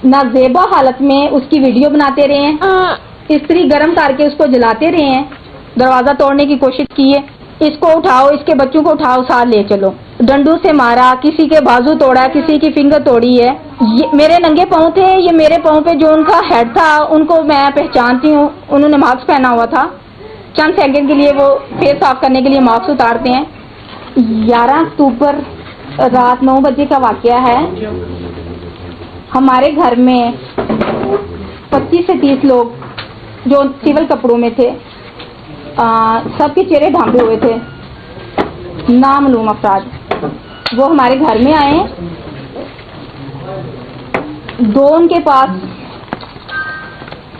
नाजेबा हालत में उसकी वीडियो बनाते रहे हैं, इस्त्री गर्म करके उसको जलाते रहे हैं, दरवाजा तोड़ने की कोशिश की है, इसको उठाओ, इसके बच्चों को उठाओ, साथ ले चलो, डंडू से मारा, किसी के बाजू तोड़ा, किसी की फिंगर तोड़ी है। ये मेरे नंगे पाँव थे, ये मेरे पाँव पे जो उनका हेड था उनको मैं पहचानती हूँ, उन्होंने मास्क पहना हुआ था। चंद सेकंड के लिए वो फेस साफ करने के लिए मास्क उतारते हैं। 11 अक्टूबर रात 9 बजे का वाकया है। हमारे घर में 25 से 30 लोग जो सिविल कपड़ों में थे, सबके चेहरे ढांपे हुए थे, नामालूम अफराद, वो हमारे घर में आए। दो उनके पास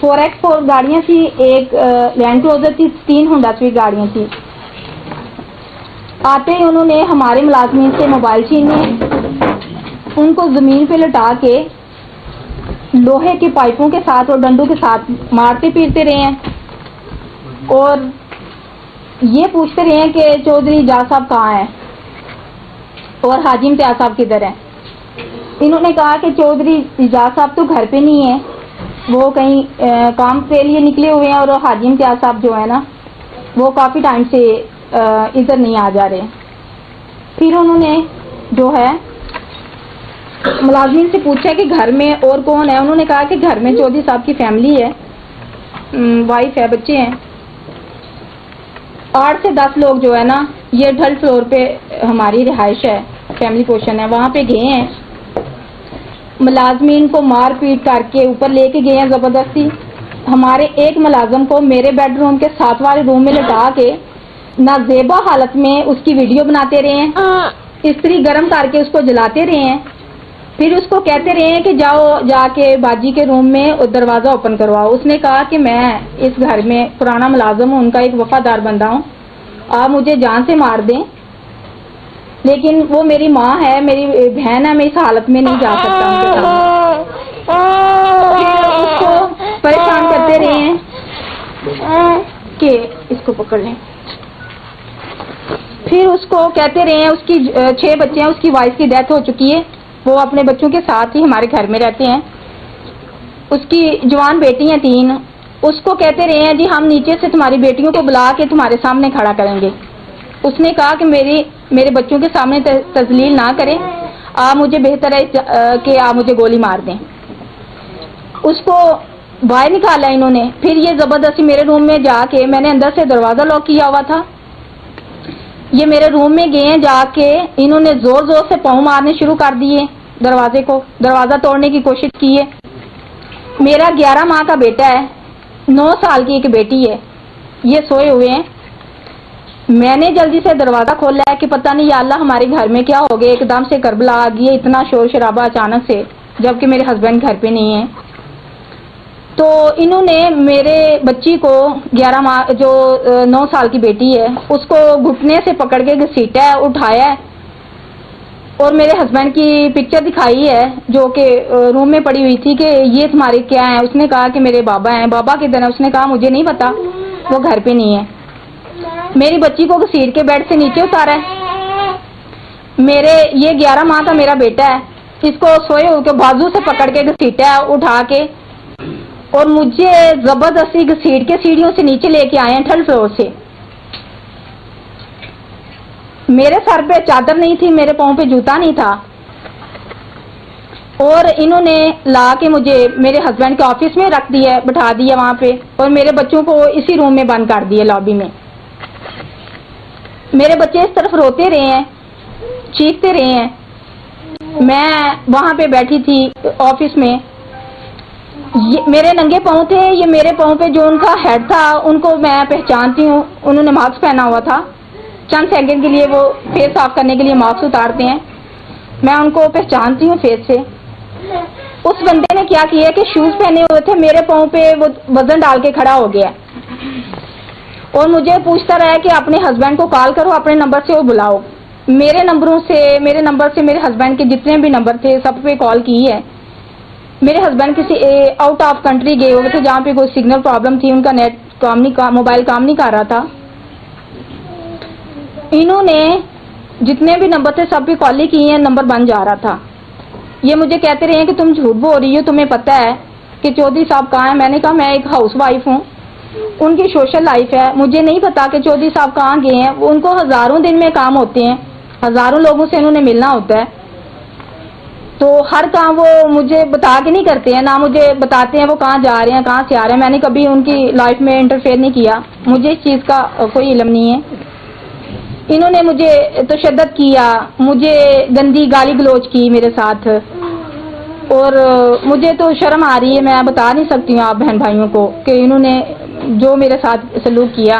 4x4 गाड़ियां थी, एक लैंड क्रूजर थी, 3 होंडा स्विफ्ट गाड़ियां थी। आते ही उन्होंने हमारे मुलाजमीन से मोबाइल छीने, उनको जमीन पे लटा के लोहे के पाइपों के साथ और डंडों के साथ मारते पीटते रहे हैं और ये पूछते रहे हैं कि चौधरी इजाज साहब कहाँ हैं और हाजी इम्तियाज साहब किधर हैं। इन्होंने कहा कि चौधरी इजाज साहब तो घर पे नहीं है, वो कहीं काम के लिए निकले हुए हैं और हाजी इम्तियाज साहब जो है ना वो काफ़ी टाइम से इधर नहीं आ जा रहे। फिर उन्होंने जो है मुलाजिम से पूछा कि घर में और कौन है। उन्होंने कहा कि घर में चौधरी साहब की फैमिली है, वाइफ है, बच्चे हैं। 8 से 10 लोग जो है ना, ये थर्ड फ्लोर पे हमारी रिहाइश है, फैमिली पोर्शन है, वहाँ पे गए हैं। मुलाजमीन को मार पीट करके ऊपर लेके गए हैं ज़बरदस्ती। हमारे एक मुलाजम को मेरे बेडरूम के 7 वाले रूम में लटा के नाजेबा हालत में उसकी वीडियो बनाते रहे हैं, इस्त्री गर्म करके उसको जलाते रहे हैं। फिर उसको कहते रहे हैं कि जाओ जाके बाजी के रूम में दरवाज़ा ओपन करवाओ। उसने कहा कि मैं इस घर में पुराना मुलाजम हूँ, उनका एक वफादार बंदा हूँ, आप मुझे जान से मार दें, लेकिन वो मेरी माँ है, मेरी बहन है, मैं इस हालत में नहीं जा सकता उनके सामने। फिर उसको परेशान करते रहे हैं कि इसको पकड़ लें। फिर उसको कहते रहे हैं, उसकी 6 बच्चे हैं, उसकी वाइफ की डेथ हो चुकी है, वो अपने बच्चों के साथ ही हमारे घर में रहते हैं। उसकी जवान बेटी हैं 3, उसको कहते रहे हैं जी हम नीचे से तुम्हारी बेटियों को बुला के तुम्हारे सामने खड़ा करेंगे। उसने कहा कि मेरे बच्चों के सामने तजलील ना करें, आप मुझे बेहतर है कि आप मुझे गोली मार दें। उसको बाहर निकाला इन्होंने। फिर ये ज़बरदस्ती मेरे रूम में जाके, मैंने अंदर से दरवाज़ा लॉक किया हुआ था, ये मेरे रूम में गए हैं, जाके इन्होंने जोर जोर से पाँव मारने शुरू कर दिए दरवाजे को, दरवाज़ा तोड़ने की कोशिश की है। मेरा 11 माह का बेटा है, 9 साल की एक बेटी है, ये सोए हुए हैं। मैंने जल्दी से दरवाज़ा खोला है कि पता नहीं या अल्लाह हमारे घर में क्या हो गया, एकदम से करबला आ गई, इतना शोर शराबा अचानक से, जबकि मेरे हस्बैंड घर पे नहीं है। तो इन्होंने मेरे बच्ची को 11 माह जो 9 साल की बेटी है उसको घुटने से पकड़ के घसीटा है, उठाया है और मेरे हस्बैंड की पिक्चर दिखाई है जो कि रूम में पड़ी हुई थी कि ये तुम्हारे क्या है। उसने कहा कि मेरे बाबा हैं। बाबा किधर है? उसने कहा मुझे नहीं पता, वो घर पे नहीं है। मेरी बच्ची को घसीट के बेड से नीचे उतारा है। मेरे ये 11 माह का मेरा बेटा है, इसको सोए होकर बाजू से पकड़ के घसीटा है, उठा के, और मुझे जबरदस्ती घसीट के सीढ़ियों से नीचे लेके आए हैं, थर्ड फ्लोर से। मेरे सर पे चादर नहीं थी, मेरे पाँव पे जूता नहीं था, और इन्होंने ला के मुझे मेरे हस्बैंड के ऑफिस में रख दिया, बिठा दिया वहाँ पे, और मेरे बच्चों को इसी रूम में बंद कर दिया, लॉबी में। मेरे बच्चे इस तरफ रोते रहे हैं, चीखते रहे हैं। मैं वहाँ पे बैठी थी ऑफिस में, ये मेरे नंगे पाँव थे, ये मेरे पाँव पे जो उनका हेड था उनको मैं पहचानती हूँ, उन्होंने मास्क पहना हुआ था। चंद सेकंड के लिए वो फेस साफ करने के लिए मास्क उतारते हैं, मैं उनको पहचानती हूँ फेस से। उस बंदे ने क्या किया कि शूज पहने हुए थे, मेरे पाँव पे वो वजन डाल के खड़ा हो गया और मुझे पूछता रहा कि अपने हस्बैंड को कॉल करो, अपने नंबर से वो बुलाओ। मेरे नंबर से मेरे हस्बैंड के जितने भी नंबर थे सब पे कॉल की है। मेरे हस्बैंड किसी आउट ऑफ कंट्री गए हुए थे जहाँ पे कोई सिग्नल प्रॉब्लम थी, उनका नेट काम नहीं, मोबाइल काम नहीं कर रहा था। इन्होंने जितने भी नंबर थे सब पे कॉल की है, नंबर बन जा रहा था। یہ مجھے کہتے رہے ہیں کہ تم جھوٹ بول رہی ہو، تمہیں پتہ ہے کہ چودھری صاحب کہاں ہیں؟ میں نے کہا میں ایک ہاؤس وائف ہوں، ان کی سوشل لائف ہے، مجھے نہیں پتا کہ چودھری صاحب کہاں گئے ہیں، ان کو ہزاروں دن میں کام ہوتے ہیں، ہزاروں لوگوں سے انہوں نے ملنا ہوتا ہے، تو ہر کام وہ مجھے بتا کے نہیں کرتے ہیں، نہ مجھے بتاتے ہیں وہ کہاں جا رہے ہیں کہاں سے آ رہے ہیں۔ میں نے کبھی ان کی لائف میں انٹرفیئر نہیں کیا، مجھے اس چیز کا کوئی علم نہیں ہے۔ انہوں نے مجھے تشدد کیا، مجھے گندی گالی گلوچ کی میرے ساتھ، اور مجھے تو شرم آ رہی ہے، میں بتا نہیں سکتی ہوں آپ بہن بھائیوں کو کہ انہوں نے جو میرے ساتھ سلوک کیا،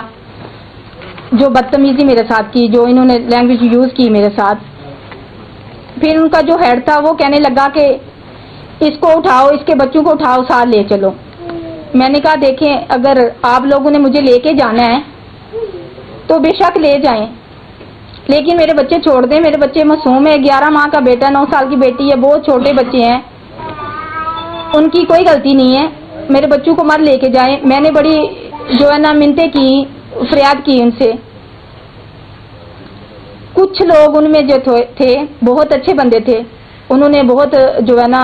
جو بدتمیزی میرے ساتھ کی، جو انہوں نے لینگویج یوز کی میرے ساتھ۔ پھر ان کا جو ہیڈ تھا وہ کہنے لگا کہ اس کو اٹھاؤ، اس کے بچوں کو اٹھاؤ، ساتھ لے چلو۔ میں نے کہا دیکھیں اگر آپ لوگوں نے مجھے لے کے جانا ہے تو بے شک لے جائیں، لیکن میرے بچے چھوڑ دیں، میرے بچے معصوم ہے، 11 ماہ کا بیٹا، 9 سال کی بیٹی ہے، بہت چھوٹے بچے ہیں، ان کی کوئی غلطی نہیں ہے، میرے بچوں کو مت لے کے جائیں۔ میں نے بڑی جو ہے نا منتیں کی، فریاد کی ان سے۔ کچھ لوگ ان میں جو تھے بہت اچھے بندے تھے، انہوں نے بہت جو ہے نا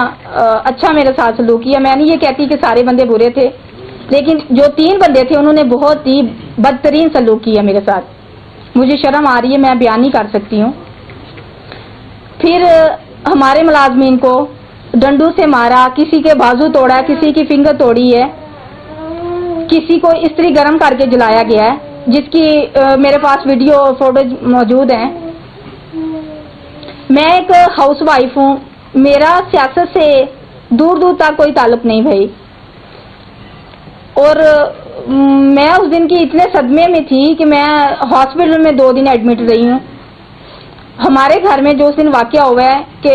اچھا میرے ساتھ سلوک کیا۔ میں نہیں یہ کہتی کہ سارے بندے برے تھے، لیکن جو 3 بندے تھے انہوں نے بہت ہی بدترین سلوک کیا میرے ساتھ، مجھے شرم آ رہی ہے، میں بیان نہیں کر سکتی ہوں۔ پھر ہمارے ملازمین کو ڈنڈوں سے مارا، کسی کے بازو توڑا، کسی کی فنگر توڑی ہے، کسی کو استری گرم کر کے جلایا گیا ہے، جس کی میرے پاس ویڈیو فوٹوز موجود ہیں۔ میں ایک ہاؤس وائف ہوں، میرا سیاست سے دور دور تک کوئی تعلق نہیں بھائی، اور میں اس دن کی اتنے صدمے میں تھی کہ میں ہاسپٹل میں 2 دن ایڈمٹ رہی ہوں۔ ہمارے گھر میں جو اس دن واقعہ ہوا ہے کہ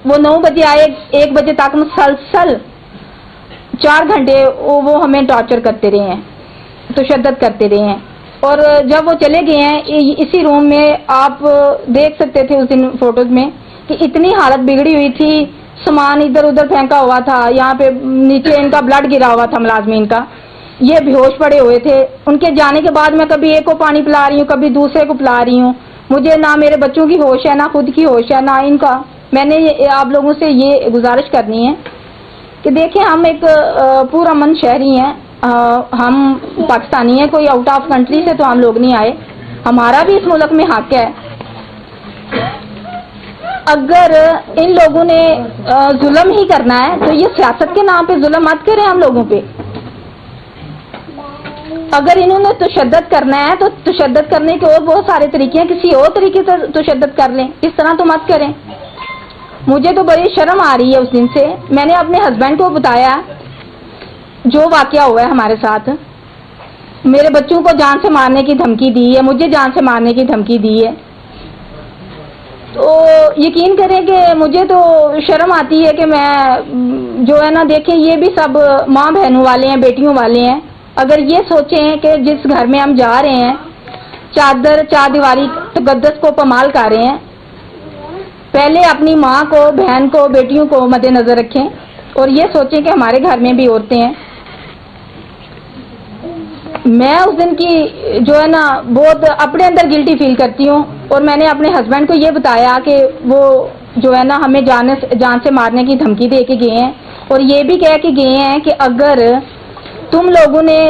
وہ 9 بجے آئے، 1 بجے تک مسلسل 4 گھنٹے وہ ہمیں ٹارچر کرتے رہے ہیں، تشدد کرتے رہے ہیں، اور جب وہ چلے گئے ہیں اسی روم میں آپ دیکھ سکتے تھے اس دن فوٹوز میں کہ اتنی حالت بگڑی ہوئی تھی، سامان ادھر ادھر پھینکا ہوا تھا، یہاں پہ نیچے ان کا بلڈ گرا ہوا تھا ملازمین کا، یہ بے ہوش پڑے ہوئے تھے۔ ان کے جانے کے بعد میں کبھی ایک کو پانی پلا رہی ہوں، کبھی دوسرے کو پلا رہی ہوں، مجھے نہ میرے بچوں کی ہوش ہے، نہ خود کی ہوش ہے، نہ ان کا۔ میں نے آپ لوگوں سے یہ گزارش کرنی ہے کہ دیکھیں ہم ایک پرامن شہری ہیں، ہم پاکستانی ہیں، کوئی آؤٹ آف کنٹری سے تو ہم لوگ نہیں آئے، ہمارا بھی اس ملک میں حق ہے۔ اگر ان لوگوں نے ظلم ہی کرنا ہے تو یہ سیاست کے نام پہ ظلم مت کریں ہم لوگوں پہ۔ اگر انہوں نے تشدد کرنا ہے تو تشدد کرنے کے اور بہت سارے طریقے ہیں، کسی اور طریقے سے تشدد کر لیں، اس طرح تو مت کریں۔ مجھے تو بڑی شرم آ رہی ہے اس دن سے۔ میں نے اپنے ہسبینڈ کو بتایا جو واقعہ ہوا ہے ہمارے ساتھ، میرے بچوں کو جان سے مارنے کی دھمکی دی ہے، مجھے جان سے مارنے کی دھمکی دی ہے، تو یقین کریں کہ مجھے تو شرم آتی ہے کہ میں جو ہے نا دیکھیں یہ بھی سب ماں بہنوں والے ہیں، بیٹیوں والے ہیں۔ اگر یہ سوچیں کہ جس گھر میں ہم جا رہے ہیں چار دیواری تقدس کو پامال کر رہے ہیں، پہلے اپنی ماں کو، بہن کو، بیٹیوں کو مد نظر رکھیں اور یہ سوچیں کہ ہمارے گھر میں بھی عورتیں ہیں۔ میں اس دن کی جو ہے نا بہت اپنے اندر گلٹی فیل کرتی ہوں، اور میں نے اپنے ہسبینڈ کو یہ بتایا کہ وہ جو ہے نا ہمیں جان سے مارنے کی دھمکی دے کے گئے ہیں، اور یہ بھی کہہ کے گئے ہیں کہ اگر تم لوگوں نے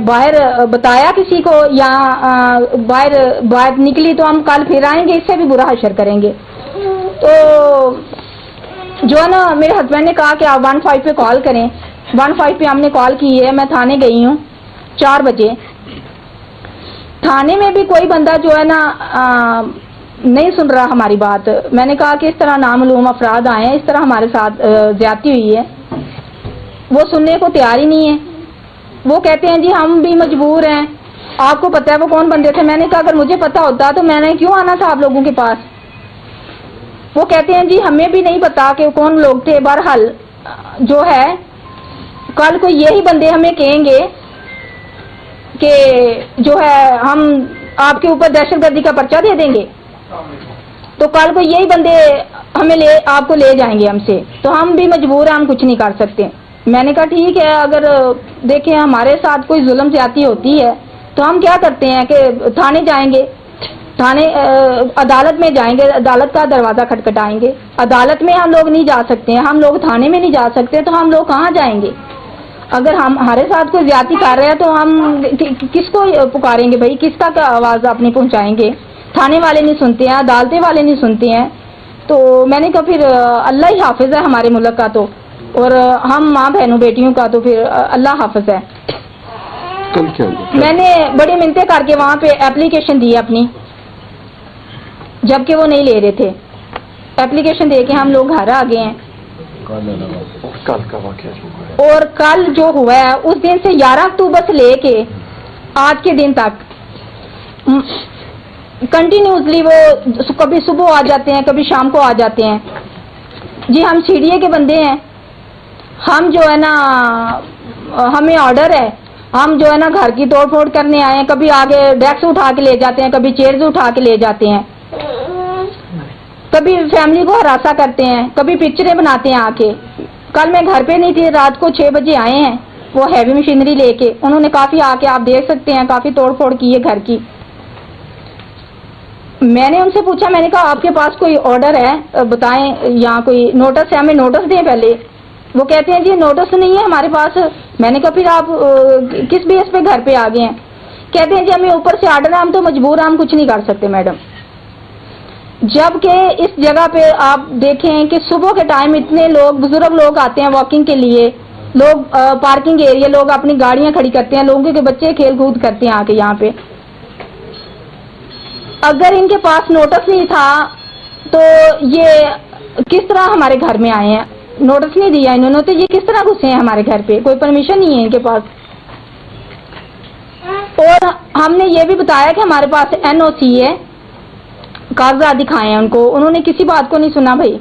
باہر بتایا کسی کو یا باہر نکلی تو ہم کل پھر آئیں گے، اس سے بھی برا حشر کریں گے۔ تو جو ہے نا میرے ہسبینڈ نے کہا کہ آپ 15 پہ کال کریں۔ 15 پہ ہم نے کال کی ہے، میں تھانے گئی ہوں 4 بجے۔ تھانے میں بھی کوئی بندہ جو ہے نا نہیں سن رہا ہماری بات۔ میں نے کہا کہ اس طرح نامعلوم افراد آئے ہیں، اس طرح ہمارے ساتھ زیادتی ہوئی ہے، وہ سننے کو تیار ہی نہیں ہے۔ وہ کہتے ہیں جی ہم بھی مجبور ہیں، آپ کو پتہ ہے وہ کون بندے تھے؟ میں نے کہا اگر مجھے پتا ہوتا تو میں نے کیوں آنا تھا آپ لوگوں کے پاس؟ وہ کہتے ہیں جی ہمیں بھی نہیں پتا کہ کون لوگ تھے۔ بہرحال جو ہے کل کو یہی بندے ہمیں کہیں گے کہ جو ہے ہم آپ کے اوپر دہشت گردی کا پرچہ دے دیں گے، تو کل کو یہی بندے ہمیں آپ کو لے جائیں گے ہم سے، تو ہم بھی مجبور ہیں، ہم کچھ نہیں کر سکتے۔ میں نے کہا ٹھیک ہے، اگر دیکھیں ہمارے ساتھ کوئی ظلم زیادتی ہوتی ہے تو ہم کیا کرتے ہیں کہ تھانے جائیں گے۔ थाने अदालत में जाएंगे, अदालत का दरवाज़ा खटखटाएंगे। अदालत में हम लोग नहीं जा सकते हैं, हम लोग थाने में नहीं जा सकते, तो हम लोग कहाँ जाएंगे? अगर हम हमारे साथ कोई ज्यादती कर रहे हैं तो हम किसको पुकारेंगे भाई, किसका क्या आवाज़ अपनी पहुँचाएंगे? थाने वाले नहीं सुनते हैं, अदालतें वाले नहीं सुनते हैं। तो मैंने कहा फिर अल्लाह ही हाफिज़ है हमारे मुल्क का, तो और हम माँ बहनों बेटियों का तो फिर अल्लाह हाफिज़ है। कल क्या हुआ? मैंने बड़ी मिन्नतें करके वहाँ पे एप्लीकेशन दी अपनी, जबकि वो नहीं ले रहे थे। एप्लीकेशन दे के हम लोग घर आ गए हैं। कल का वाक़या जो हुआ है, और कल जो हुआ है उस दिन से 11 अक्टूबर से लेके आज के दिन तक कंटिन्यूसली वो कभी सुबह आ जाते हैं, कभी शाम को आ जाते हैं। जी हम सीडीए के बंदे हैं, हम जो है ना, हमें ऑर्डर है, हम जो है ना घर की तोड़ फोड़ करने आए हैं। कभी आगे डेस्क उठा के ले जाते हैं, कभी चेयर्स उठा के ले जाते हैं, कभी फैमिली को हरासा करते हैं, कभी पिक्चरें बनाते हैं आके। कल मैं घर पे नहीं थी, रात को 6 बजे आए हैं वो हैवी मशीनरी लेके। उन्होंने काफ़ी आके, आप देख सकते हैं, काफ़ी तोड़ फोड़ की है घर की। मैंने उनसे पूछा, मैंने कहा आपके पास कोई ऑर्डर है बताएं, या कोई नोटिस है, हमें नोटिस दें पहले। वो कहते हैं जी नोटिस नहीं है हमारे पास। मैंने कहा फिर आप किस बेस पे घर पे आ गए हैं? कहते हैं जी हमें ऊपर से ऑर्डर है, हम तो मजबूर हैं, हम कुछ नहीं कर सकते मैडम। जबकि इस जगह पे आप देखें कि सुबह के टाइम इतने लोग, बुजुर्ग लोग आते हैं वॉकिंग के लिए, लोग पार्किंग एरिया, लोग अपनी गाड़ियां खड़ी करते हैं, लोगों के बच्चे खेल कूद करते हैं आके यहाँ पे। अगर इनके पास नोटिस नहीं था तो ये किस तरह हमारे घर में आए हैं? नोटिस नहीं दिया इन्होंने, तो ये किस तरह घुसे हैं हमारे घर पे? कोई परमिशन नहीं है इनके पास। और हमने ये भी बताया कि हमारे पास एनओसी है, कागजात दिखाए हैं उनको, उन्होंने किसी बात को नहीं सुना भाई।